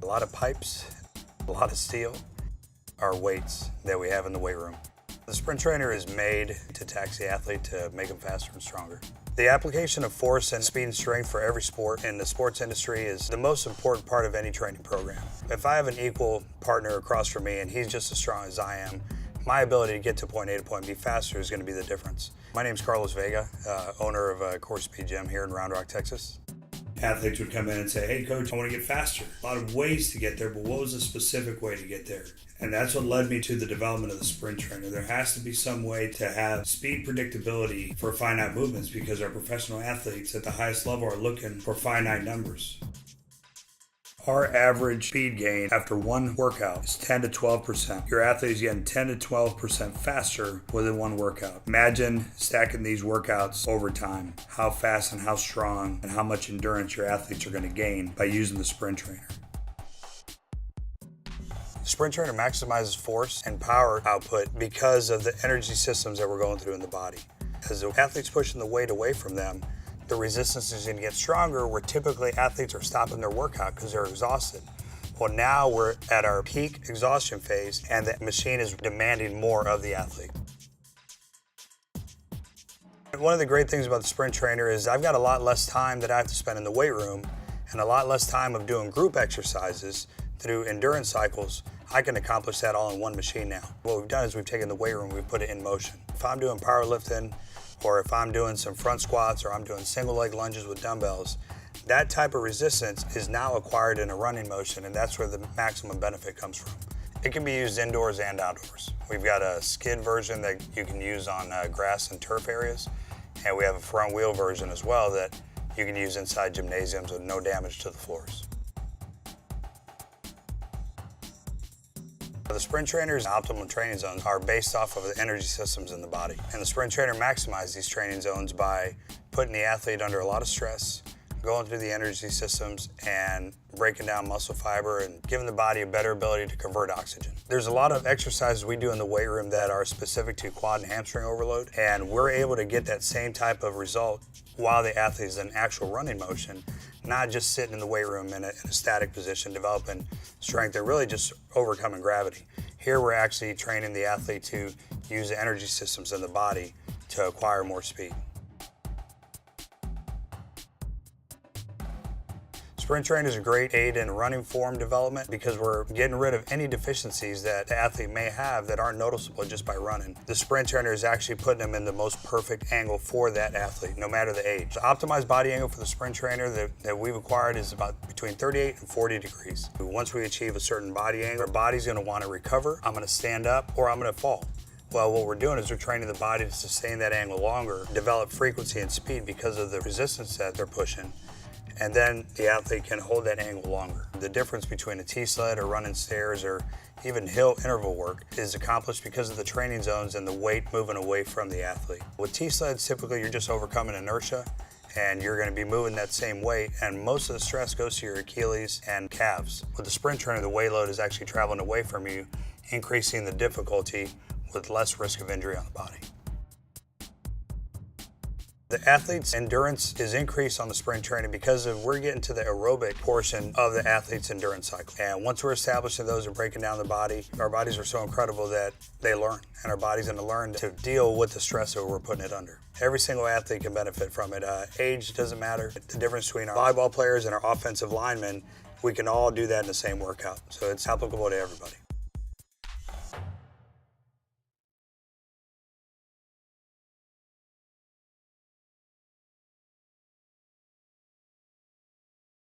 A lot of pipes, a lot of steel are weights that we have in the weight room. The sprint trainer is made to tax the athlete to make them faster and stronger. The application of force and speed and strength for every sport in the sports industry is the most important part of any training program. If I have an equal partner across from me and he's just as strong as I am, my ability to get to point A to point B faster is going to be the difference. My name is Carlos Vega, owner of Core Speed Gym here in Round Rock, Texas. Athletes would come in and say, hey coach, I want to get faster. A lot of ways to get there, but what was a specific way to get there? And that's what led me to the development of the sprint trainer. There has to be some way to have speed predictability for finite movements because our professional athletes at the highest level are looking for finite numbers. Our average speed gain after one workout is 10 to 12%. Your athlete is getting 10 to 12% faster within one workout. Imagine stacking these workouts over time, how fast and how strong and how much endurance your athletes are going to gain by using the sprint trainer. The sprint trainer maximizes force and power output because of the energy systems that we're going through in the body. As the athlete's pushing the weight away from them, the resistance is going to get stronger, where typically athletes are stopping their workout because they're exhausted. Well, now we're at our peak exhaustion phase and the machine is demanding more of the athlete. One of the great things about the sprint trainer is I've got a lot less time that I have to spend in the weight room and a lot less time of doing group exercises through endurance cycles. I can accomplish that all in one machine now. What we've done is we've taken the weight room, we've put it in motion. If I'm doing powerlifting, or if I'm doing some front squats or I'm doing single leg lunges with dumbbells, that type of resistance is now acquired in a running motion, and that's where the maximum benefit comes from. It can be used indoors and outdoors. We've got a skid version that you can use on grass and turf areas, and we have a front wheel version as well that you can use inside gymnasiums with no damage to the floors. The sprint trainer's optimal training zones are based off of the energy systems in the body. And the sprint trainer maximizes these training zones by putting the athlete under a lot of stress, going through the energy systems and breaking down muscle fiber and giving the body a better ability to convert oxygen. There's a lot of exercises we do in the weight room that are specific to quad and hamstring overload, and we're able to get that same type of result while the athlete is in actual running motion, not just sitting in the weight room in a static position, developing strength. They're really just overcoming gravity. Here we're actually training the athlete to use the energy systems in the body to acquire more speed. Sprint trainer is a great aid in running form development because we're getting rid of any deficiencies that the athlete may have that aren't noticeable just by running. The sprint trainer is actually putting them in the most perfect angle for that athlete, no matter the age. The optimized body angle for the sprint trainer that we've acquired is about between 38 and 40 degrees. Once we achieve a certain body angle, our body's going to want to recover. I'm going to stand up or I'm going to fall. Well, what we're doing is we're training the body to sustain that angle longer, develop frequency and speed because of the resistance that they're pushing. And then the athlete can hold that angle longer. The difference between a T-sled or running stairs or even hill interval work is accomplished because of the training zones and the weight moving away from the athlete. With T-sleds, typically you're just overcoming inertia and you're going to be moving that same weight, and most of the stress goes to your Achilles and calves. With the sprint trainer, the weight load is actually traveling away from you, increasing the difficulty with less risk of injury on the body. The athlete's endurance is increased on the sprint training because we're getting to the aerobic portion of the athlete's endurance cycle. And once we're establishing those and breaking down the body, our bodies are so incredible that they learn, and our body's going to learn to deal with the stress that we're putting it under. Every single athlete can benefit from it. Age doesn't matter. The difference between our volleyball players and our offensive linemen, we can all do that in the same workout. So it's applicable to everybody.